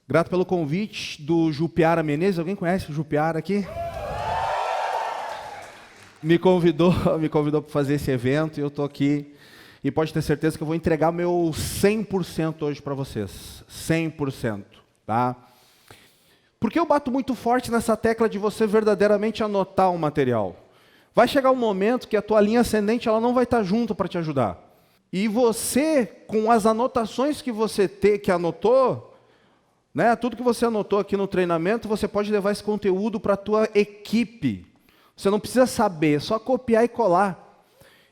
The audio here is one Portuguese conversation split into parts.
Grato pelo convite do Jupiara Menezes. Alguém conhece o Jupiara aqui? Me convidou para fazer esse evento e eu estou aqui. E pode ter certeza que eu vou entregar meu 100% hoje para vocês. 100%, tá? Porque eu bato muito forte nessa tecla de você verdadeiramente anotar o material. Vai chegar um momento que a tua linha ascendente ela não vai estar junto para te ajudar. E você, com as anotações que você que anotou, né, tudo que você anotou aqui no treinamento, você pode levar esse conteúdo para a tua equipe. Você não precisa saber, é só copiar e colar.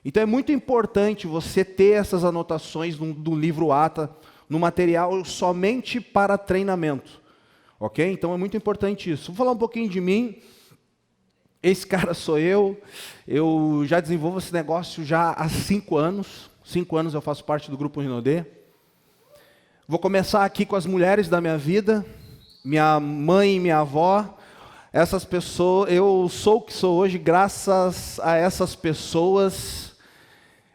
Então é muito importante você ter essas anotações do livro ATA, no material somente para treinamento. Ok? Então é muito importante isso. Vou falar um pouquinho de mim. Esse cara sou eu já desenvolvo esse negócio já há 5 anos. 5 anos eu faço parte do Grupo Rinodê. Vou começar aqui com as mulheres da minha vida, minha mãe e minha avó. Essas pessoas, eu sou o que sou hoje graças a essas pessoas.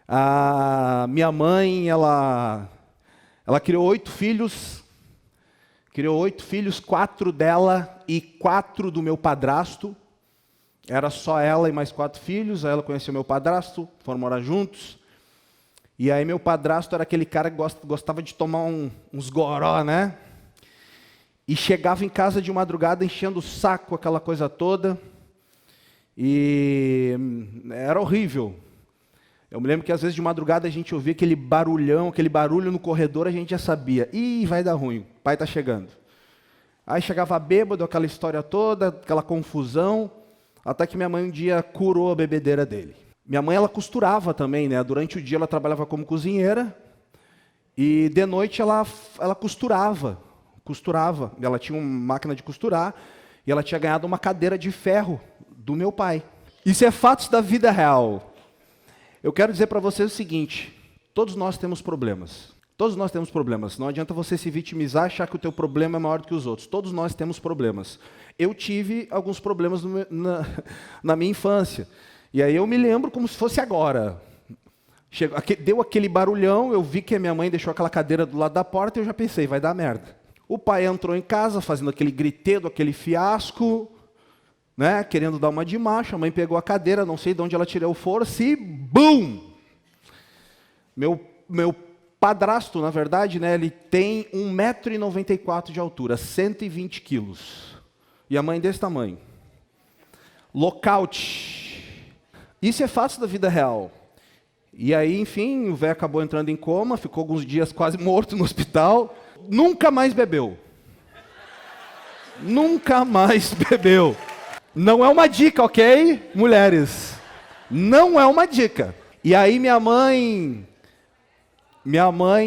A minha mãe, ela criou 8 filhos. Criou 8 filhos, 4 dela e 4 do meu padrasto. Era só ela e mais 4 filhos. Aí ela conheceu meu padrasto, foram morar juntos. E aí meu padrasto era aquele cara que gostava de tomar uns goró, né? E chegava em casa de madrugada enchendo o saco, aquela coisa toda. E era horrível. Eu me lembro que às vezes de madrugada a gente ouvia aquele barulhão, aquele barulho no corredor, a gente já sabia. Ih, vai dar ruim, o pai está chegando. Aí chegava bêbado, aquela história toda, aquela confusão, até que minha mãe um dia curou a bebedeira dele. Minha mãe, ela costurava também, né? Durante o dia ela trabalhava como cozinheira e de noite ela costurava. Ela tinha uma máquina de costurar e ela tinha ganhado uma cadeira de ferro do meu pai. Isso é fatos da vida real. Eu quero dizer para vocês o seguinte, todos nós temos problemas. Todos nós temos problemas. Não adianta você se vitimizar e achar que o teu problema é maior do que os outros. Todos nós temos problemas. Eu tive alguns problemas na minha infância. E aí eu me lembro como se fosse agora. Deu aquele barulhão, eu vi que a minha mãe deixou aquela cadeira do lado da porta e eu já pensei, vai dar merda. O pai entrou em casa fazendo aquele gritedo, aquele fiasco, né, querendo dar uma de macho. A mãe pegou a cadeira, não sei de onde ela tirou força e BUM! Meu padrasto, na verdade, né, ele tem 1,94 m de altura, 120 quilos. E a mãe desse tamanho. Lockout. Isso é fato da vida real. E aí, enfim, o velho acabou entrando em coma, ficou alguns dias quase morto no hospital. Nunca mais bebeu. Nunca mais bebeu. Não é uma dica, ok, mulheres? Não é uma dica. E aí minha mãe,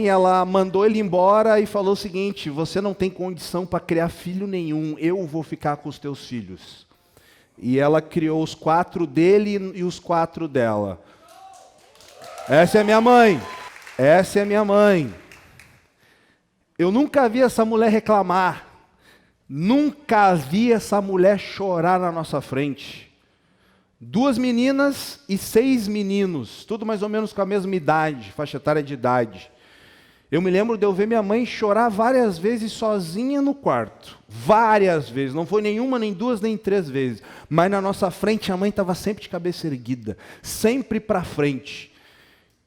ela mandou ele embora e falou o seguinte, você não tem condição para criar filho nenhum, eu vou ficar com os teus filhos. E ela criou os 4 dele e os 4 dela. Essa é minha mãe. Essa é minha mãe. Eu nunca vi essa mulher reclamar. Nunca vi essa mulher chorar na nossa frente. 2 meninas e 6 meninos. Tudo mais ou menos com a mesma idade, faixa etária de idade. Eu me lembro de eu ver minha mãe chorar várias vezes sozinha no quarto. Várias vezes. Não foi nenhuma, nem 2, nem 3 vezes. Mas na nossa frente a mãe estava sempre de cabeça erguida. Sempre para frente.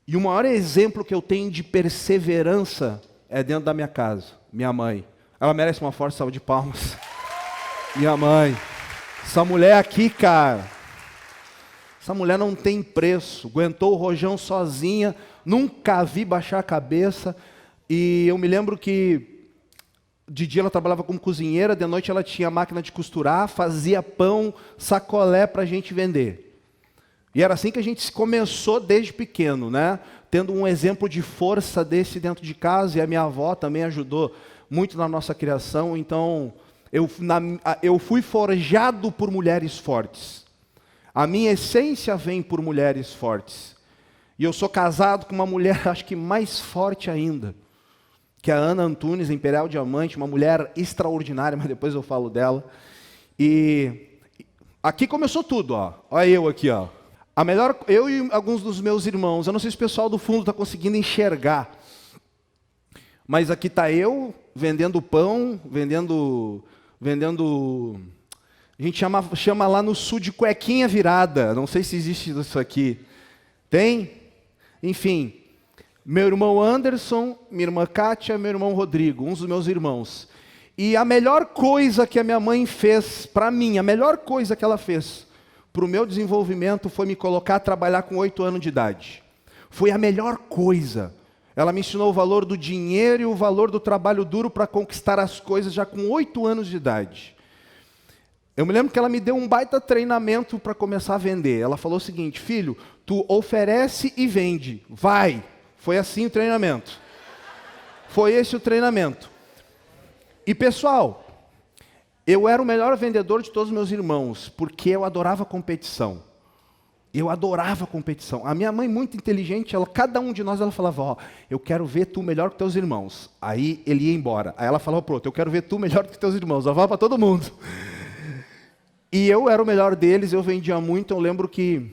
E o maior exemplo que eu tenho de perseverança é dentro da minha casa. Minha mãe. Ela merece uma forte salva de palmas. Minha mãe. Essa mulher aqui, cara. Essa mulher não tem preço. Aguentou o rojão sozinha. Nunca vi baixar a cabeça. E eu me lembro que de dia ela trabalhava como cozinheira, de noite ela tinha máquina de costurar, fazia pão, sacolé para a gente vender. E era assim que a gente começou desde pequeno, né? Tendo um exemplo de força desse dentro de casa, e a minha avó também ajudou muito na nossa criação. Então, eu fui forjado por mulheres fortes. A minha essência vem por mulheres fortes. E eu sou casado com uma mulher, acho que mais forte ainda, que é a Ana Antunes, Imperial Diamante, uma mulher extraordinária, mas depois eu falo dela. E aqui começou tudo, ó. Olha eu aqui, ó. Eu e alguns dos meus irmãos, eu não sei se o pessoal do fundo está conseguindo enxergar. Mas aqui está eu, vendendo pão, vendendo... A gente chama lá no sul de cuequinha virada. Não sei se existe isso aqui. Tem? Enfim, meu irmão Anderson, minha irmã Kátia, meu irmão Rodrigo, uns dos meus irmãos. E a melhor coisa que a minha mãe fez para mim, a melhor coisa que ela fez para o meu desenvolvimento foi me colocar a trabalhar com 8 anos de idade. Foi a melhor coisa. Ela me ensinou o valor do dinheiro e o valor do trabalho duro para conquistar as coisas já com 8 anos de idade. Eu me lembro que ela me deu um baita treinamento para começar a vender. Ela falou o seguinte: filho, tu oferece e vende. Vai! Foi assim o treinamento. Foi esse o treinamento. E pessoal, eu era o melhor vendedor de todos os meus irmãos, porque eu adorava competição. Eu adorava competição. A minha mãe, muito inteligente, cada um de nós, ela falava: ó, eu quero ver tu melhor que teus irmãos. Aí ele ia embora. Aí ela falava: pronto, eu quero ver tu melhor que teus irmãos. Ela falava para todo mundo. E eu era o melhor deles, eu vendia muito. Eu lembro que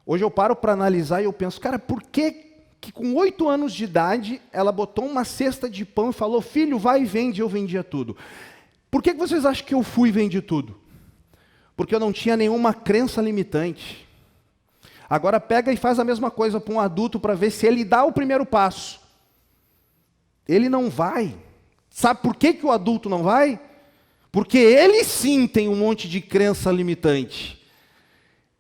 hoje eu paro para analisar e eu penso: cara, por que com 8 anos de idade ela botou uma cesta de pão e falou: filho, vai e vende? Eu vendia tudo. Por que vocês acham que eu fui e vendi tudo? Porque eu não tinha nenhuma crença limitante. Agora pega e faz a mesma coisa para um adulto para ver se ele dá o primeiro passo. Ele não vai. Sabe por que o adulto não vai? Porque ele sim tem um monte de crença limitante.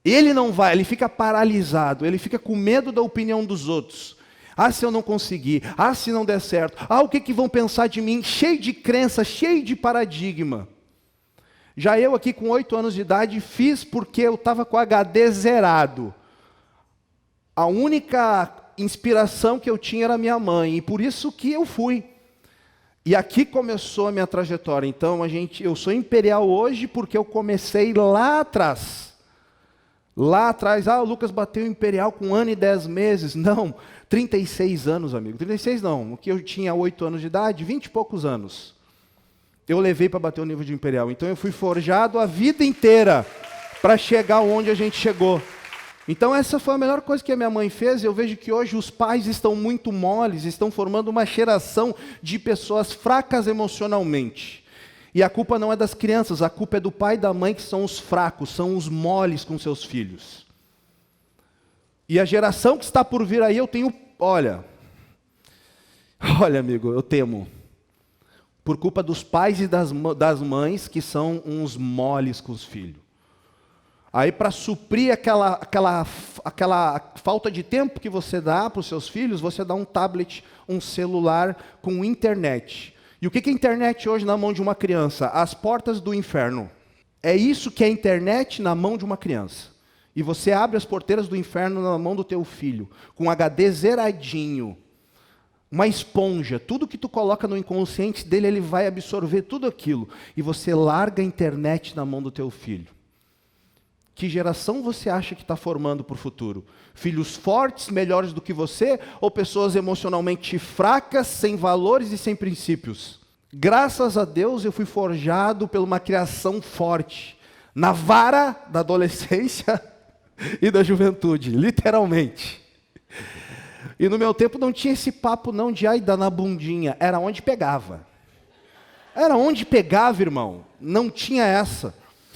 Ele não vai, ele fica paralisado, ele fica com medo da opinião dos outros. Ah, se eu não conseguir, ah, se não der certo, ah, o que vão pensar de mim? Cheio de crença, cheio de paradigma. Já eu aqui com 8 anos de idade fiz porque eu estava com HD zerado. A única inspiração que eu tinha era minha mãe, e por isso que eu fui. E aqui começou a minha trajetória. Então, eu sou imperial hoje porque eu comecei lá atrás. Lá atrás, o Lucas bateu imperial com 1 ano e 10 meses. Não, 36 anos, amigo. 36 não, o que eu tinha 8 anos de idade, 20 e poucos anos. Eu levei para bater o nível de imperial. Então, eu fui forjado a vida inteira para chegar onde a gente chegou. Então essa foi a melhor coisa que a minha mãe fez. Eu vejo que hoje os pais estão muito moles, estão formando uma geração de pessoas fracas emocionalmente. E a culpa não é das crianças, a culpa é do pai e da mãe, que são os fracos, são os moles com seus filhos. E a geração que está por vir aí, eu tenho, olha amigo, eu temo. Por culpa dos pais e das mães, que são uns moles com os filhos. Aí, para suprir aquela falta de tempo que você dá para os seus filhos, você dá um tablet, um celular com internet. E o que é internet hoje na mão de uma criança? As portas do inferno. É isso que é internet na mão de uma criança. E você abre as porteiras do inferno na mão do teu filho, com HD zeradinho, uma esponja. Tudo que tu coloca no inconsciente dele, ele vai absorver tudo aquilo. E você larga a internet na mão do teu filho. Que geração você acha que está formando para o futuro? Filhos fortes, melhores do que você, ou pessoas emocionalmente fracas, sem valores e sem princípios? Graças a Deus eu fui forjado por uma criação forte, na vara da adolescência e da juventude, literalmente. E no meu tempo não tinha esse papo não de ai, dá na bundinha, era onde pegava. Era onde pegava, irmão, não tinha essa.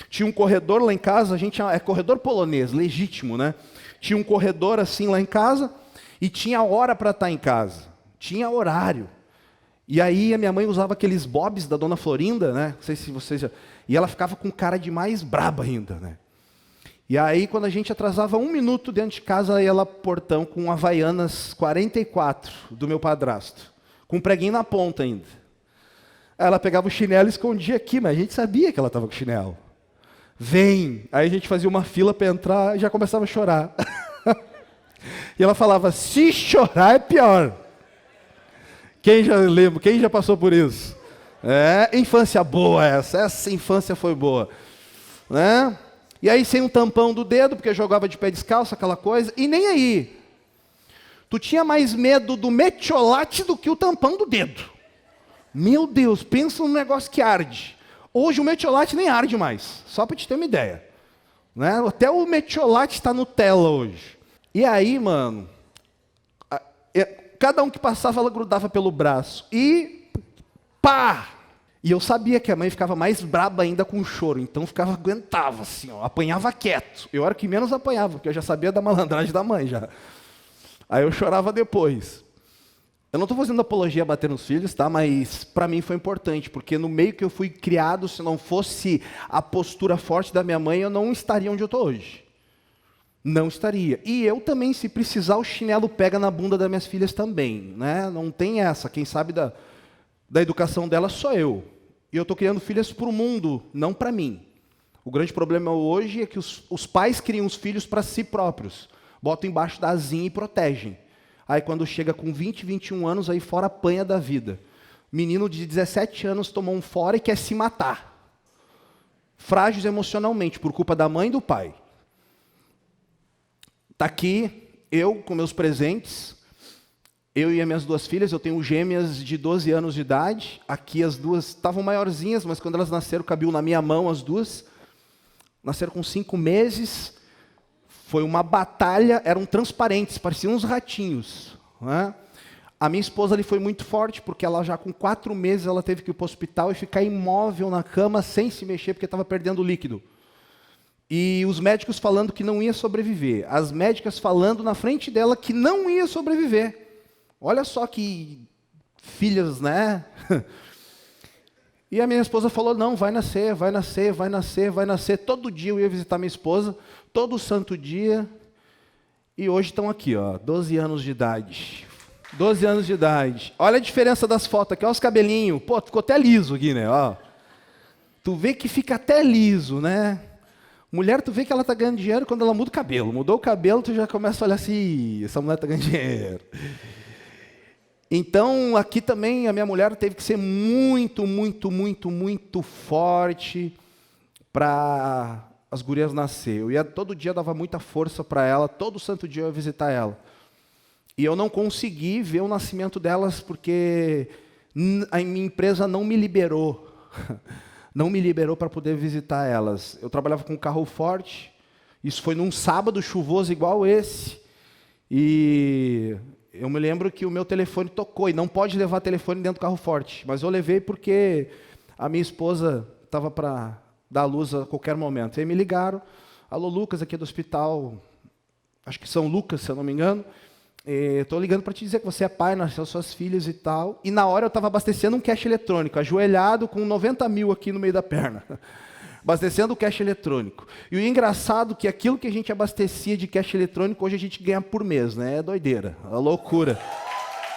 Tinha um corredor lá em casa, é corredor polonês, legítimo, né? Tinha um corredor assim lá em casa, e tinha hora para estar em casa. Tinha horário. E aí a minha mãe usava aqueles bobs da Dona Florinda, né? Não sei se vocês já... E ela ficava com cara de mais braba ainda, né? E aí quando a gente atrasava 1 minuto dentro de casa, ela ia lá pro portão com Havaianas 44 do meu padrasto. Com um preguinho na ponta ainda. Aí ela pegava o chinelo e escondia aqui, mas a gente sabia que ela estava com chinelo. Vem! Aí a gente fazia uma fila para entrar e já começava a chorar. E ela falava: se chorar é pior. Quem já lembra? Quem já passou por isso? Infância boa essa infância foi boa. Né? E aí sem um tampão do dedo, porque jogava de pé descalço, aquela coisa, e nem aí. Tu tinha mais medo do metiolate do que o tampão do dedo. Meu Deus, pensa num negócio que arde. Hoje o metiolate nem arde mais, só para te ter uma ideia. Né? Até o metiolate está Nutella hoje. E aí, mano, cada um que passava, ela grudava pelo braço. E pá! E eu sabia que a mãe ficava mais braba ainda com o choro, então aguentava assim, ó, apanhava quieto. Eu era o que menos apanhava, porque eu já sabia da malandragem da mãe já. Aí eu chorava depois. Eu não estou fazendo apologia a bater nos filhos, tá? Mas para mim foi importante, porque no meio que eu fui criado, se não fosse a postura forte da minha mãe, eu não estaria onde eu estou hoje. Não estaria. E eu também, se precisar, o chinelo pega na bunda das minhas filhas também, né? Não tem essa. Quem sabe da educação delas sou eu. E eu estou criando filhas para o mundo, não para mim. O grande problema hoje é que os pais criam os filhos para si próprios. Botam embaixo da asinha e protegem. Aí quando chega com 20, 21 anos, aí fora apanha da vida. Menino de 17 anos tomou um fora e quer se matar. Frágeis emocionalmente, por culpa da mãe e do pai. Está aqui, eu com meus presentes, eu e as minhas duas filhas, eu tenho gêmeas de 12 anos de idade, aqui as duas estavam maiorzinhas, mas quando elas nasceram, cabiam na minha mão as duas, nasceram com 5 meses, foi uma batalha, eram transparentes, pareciam uns ratinhos, né? A minha esposa ali foi muito forte, porque ela já com 4 meses, ela teve que ir para o hospital e ficar imóvel na cama, sem se mexer, porque estava perdendo líquido. E os médicos falando que não ia sobreviver. As médicas falando na frente dela que não ia sobreviver. Olha só que filhas, né? E a minha esposa falou, não, vai nascer, vai nascer, vai nascer, vai nascer. Todo dia eu ia visitar minha esposa, todo santo dia. E hoje estão aqui, ó, 12 anos de idade. 12 anos de idade. Olha a diferença das fotos aqui, olha os cabelinhos. Pô, ficou até liso aqui, né? Ó. Tu vê que fica até liso, né? Mulher, tu vê que ela está ganhando dinheiro quando ela muda o cabelo. Mudou o cabelo, tu já começa a olhar assim, essa mulher está ganhando dinheiro. Então, aqui também a minha mulher teve que ser muito, muito, muito, muito forte para as gurias nascer. Eu ia todo dia, dava muita força para ela, todo santo dia eu ia visitar ela. E eu não consegui ver o nascimento delas porque a minha empresa não me liberou. Não me liberou para poder visitar elas. Eu trabalhava com um carro forte, isso foi num sábado chuvoso igual esse, e eu me lembro que o meu telefone tocou, e não pode levar telefone dentro do carro forte, mas eu levei porque a minha esposa estava para dar luz a qualquer momento. E aí me ligaram, alô Lucas, aqui do hospital, acho que São Lucas, se eu não me engano, estou ligando para te dizer que você é pai, nasceu suas filhas e tal. E na hora eu estava abastecendo um caixa eletrônico, ajoelhado com 90 mil aqui no meio da perna. Abastecendo o caixa eletrônico. E o engraçado é que aquilo que a gente abastecia de caixa eletrônico, hoje a gente ganha por mês, né? É doideira, é loucura.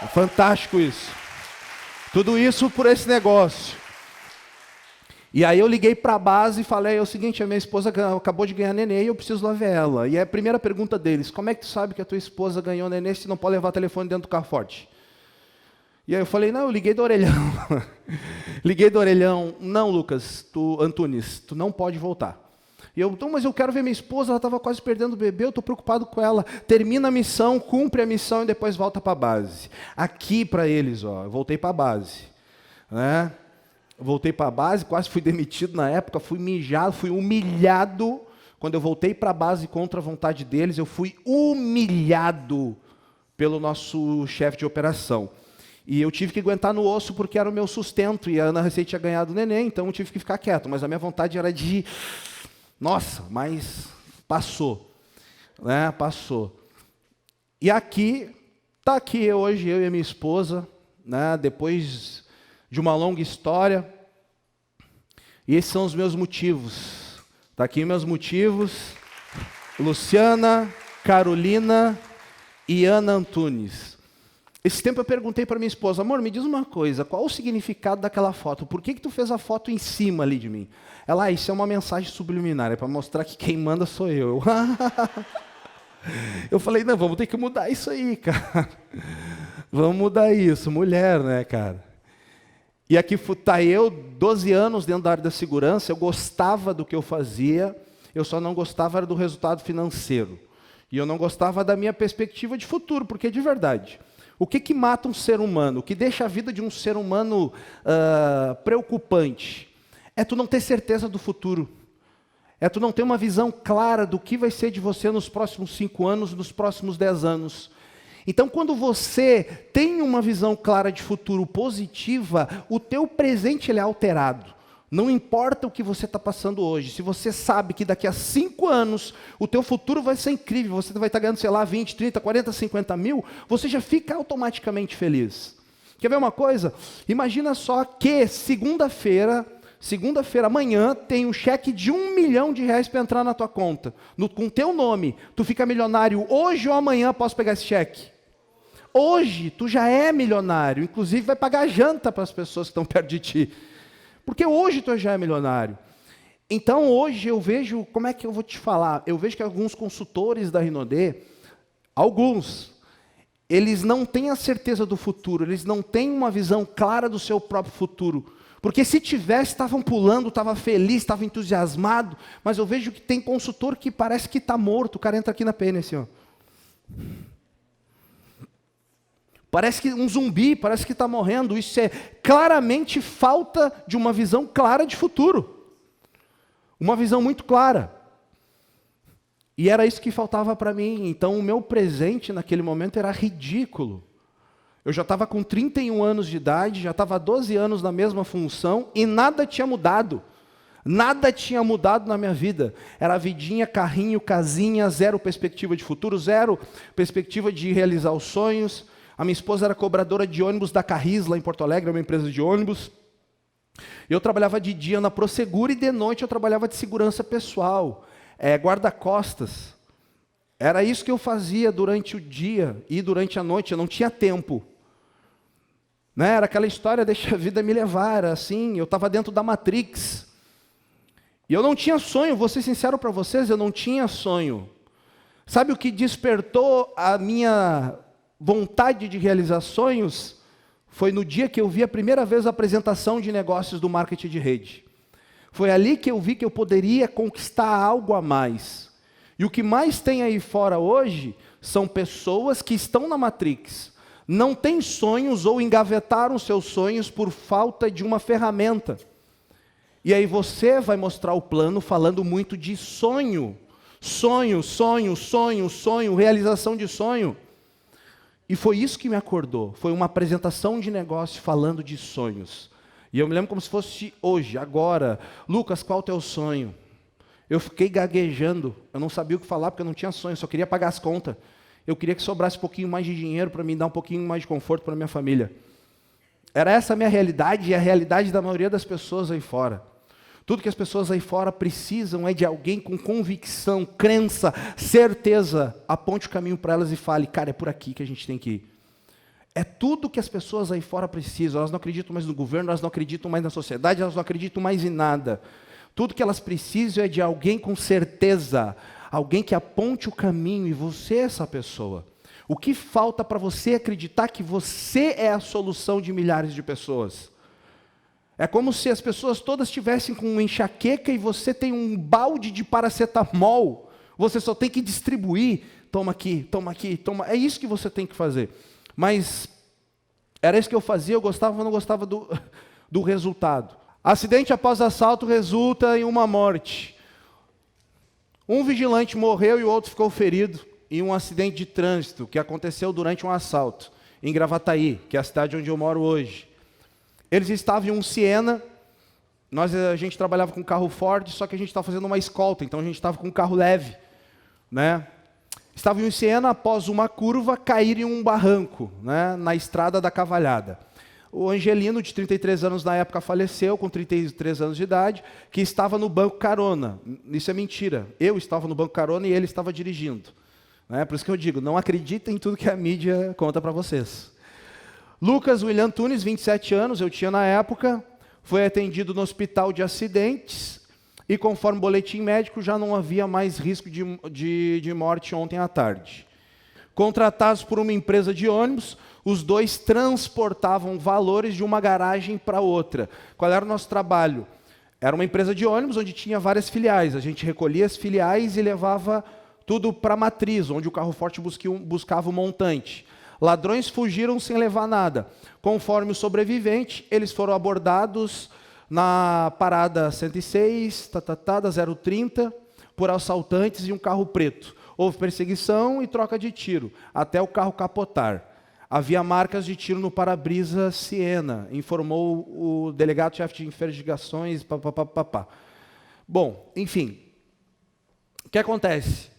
É fantástico isso. Tudo isso por esse negócio. E aí eu liguei para a base e falei, é o seguinte, a minha esposa acabou de ganhar neném e eu preciso lá ver ela. E a primeira pergunta deles, como é que tu sabe que a tua esposa ganhou neném se não pode levar telefone dentro do carro forte? E aí eu falei, não, eu liguei do orelhão. Liguei do orelhão, não Lucas, Antunes, tu não pode voltar. E eu, então, mas eu quero ver minha esposa, ela estava quase perdendo o bebê, eu estou preocupado com ela. Termina a missão, cumpre a missão e depois volta para a base. Aqui para eles, ó, eu voltei para a base, né? Voltei para a base, quase fui demitido na época, fui mijado, fui humilhado. Quando eu voltei para a base contra a vontade deles, eu fui humilhado pelo nosso chefe de operação. E eu tive que aguentar no osso porque era o meu sustento, e a Ana recém tinha ganhado o neném, então eu tive que ficar quieto. Mas a minha vontade era de... Nossa, mas passou. Né? Passou. E aqui, está aqui hoje, eu e a minha esposa, né? Depois de uma longa história, e esses são os meus motivos. Está aqui meus motivos, Luciana, Carolina e Ana Antunes. Esse tempo eu perguntei para minha esposa, amor, me diz uma coisa, qual o significado daquela foto? Por que tu fez a foto em cima ali de mim? Ela, isso é uma mensagem subliminar, é para mostrar que quem manda sou eu. Eu falei, não, vamos ter que mudar isso aí, cara. Vamos mudar isso, mulher, né, cara? E aqui está eu, 12 anos dentro da área da segurança, eu gostava do que eu fazia, eu só não gostava era do resultado financeiro. E eu não gostava da minha perspectiva de futuro, porque de verdade, o que mata um ser humano, o que deixa a vida de um ser humano preocupante, é tu não ter certeza do futuro. É tu não ter uma visão clara do que vai ser de você nos próximos 5 anos, nos próximos 10 anos. Então, quando você tem uma visão clara de futuro positiva, o teu presente ele é alterado. Não importa o que você está passando hoje. Se você sabe que daqui a 5 anos o teu futuro vai ser incrível, você vai estar ganhando, sei lá, 20, 30, 40, 50 mil, você já fica automaticamente feliz. Quer ver uma coisa? Imagina só que segunda-feira, amanhã, tem um cheque de R$1 milhão para entrar na tua conta, com teu nome. Tu fica milionário hoje ou amanhã posso pegar esse cheque? Hoje, tu já é milionário, inclusive vai pagar janta para as pessoas que estão perto de ti. Porque hoje tu já é milionário. Então hoje eu vejo, como é que eu vou te falar? Eu vejo que alguns consultores da Rinode, eles não têm a certeza do futuro, eles não têm uma visão clara do seu próprio futuro. Porque se tivesse, estavam pulando, estava feliz, estava entusiasmado, mas eu vejo que tem consultor que parece que está morto, o cara entra aqui na PN assim, ó. Parece que um zumbi, parece que está morrendo. Isso é claramente falta de uma visão clara de futuro. Uma visão muito clara. E era isso que faltava para mim. Então o meu presente naquele momento era ridículo. Eu já estava com 31 anos de idade, já estava há 12 anos na mesma função e nada tinha mudado. Nada tinha mudado na minha vida. Era vidinha, carrinho, casinha, zero perspectiva de futuro, zero perspectiva de realizar os sonhos. A minha esposa era cobradora de ônibus da Carris, lá em Porto Alegre, uma empresa de ônibus. Eu trabalhava de dia na Prosegur e de noite eu trabalhava de segurança pessoal, guarda-costas. Era isso que eu fazia durante o dia e durante a noite, eu não tinha tempo. Né? Era aquela história, deixa a vida me levar, era assim, eu estava dentro da Matrix. E eu não tinha sonho, vou ser sincero para vocês, eu não tinha sonho. Sabe o que despertou a minha vontade de realizar sonhos? Foi no dia que eu vi a primeira vez a apresentação de negócios do marketing de rede. Foi ali que eu vi que eu poderia conquistar algo a mais. E o que mais tem aí fora hoje são pessoas que estão na Matrix, não têm sonhos ou engavetaram seus sonhos por falta de uma ferramenta. E aí você vai mostrar o plano falando muito de sonho. Sonho, sonho, sonho, sonho, realização de sonho. E foi isso que me acordou, foi uma apresentação de negócio falando de sonhos. E eu me lembro como se fosse hoje, agora. Lucas, qual é o teu sonho? Eu fiquei gaguejando, eu não sabia o que falar porque eu não tinha sonho, só queria pagar as contas. Eu queria que sobrasse um pouquinho mais de dinheiro para me dar um pouquinho mais de conforto para minha família. Era essa a minha realidade e a realidade da maioria das pessoas aí fora. Tudo que as pessoas aí fora precisam é de alguém com convicção, crença, certeza. Aponte o caminho para elas e fale, cara, é por aqui que a gente tem que ir. É tudo que as pessoas aí fora precisam. Elas não acreditam mais no governo, elas não acreditam mais na sociedade, elas não acreditam mais em nada. Tudo que elas precisam é de alguém com certeza, alguém que aponte o caminho e você é essa pessoa. O que falta para você acreditar que você é a solução de milhares de pessoas? É como se as pessoas todas estivessem com uma enxaqueca e você tem um balde de paracetamol. Você só tem que distribuir. Toma aqui, toma aqui, toma. É isso que você tem que fazer. Mas era isso que eu fazia, eu gostava, mas não gostava do resultado. Acidente após assalto resulta em uma morte. Um vigilante morreu e o outro ficou ferido em um acidente de trânsito que aconteceu durante um assalto em Gravataí, que é a cidade onde eu moro hoje. Eles estavam em um Siena, a gente trabalhava com carro Ford, só que a gente estava fazendo uma escolta, então a gente estava com um carro leve. Né? Estavam em um Siena, após uma curva, caíram em um barranco, né, na estrada da Cavalhada. O Angelino, de 33 anos na época, faleceu, com 33 anos de idade, que estava no banco carona. Isso é mentira. Eu estava no banco carona e ele estava dirigindo. Né? Por isso que eu digo, não acreditem em tudo que a mídia conta para vocês. Lucas William Tunes, 27 anos, eu tinha na época, foi atendido no hospital de acidentes e conforme o boletim médico já não havia mais risco de morte ontem à tarde. Contratados por uma empresa de ônibus, os dois transportavam valores de uma garagem para outra. Qual era o nosso trabalho? Era uma empresa de ônibus onde tinha várias filiais. A gente recolhia as filiais e levava tudo para a matriz, onde o carro forte buscava o montante. Ladrões fugiram sem levar nada. Conforme o sobrevivente, eles foram abordados na parada 106, da 030, por assaltantes e um carro preto. Houve perseguição e troca de tiro, até o carro capotar. Havia marcas de tiro no para-brisa Siena, informou o delegado-chefe de investigações, papapá. Bom, enfim, o que acontece?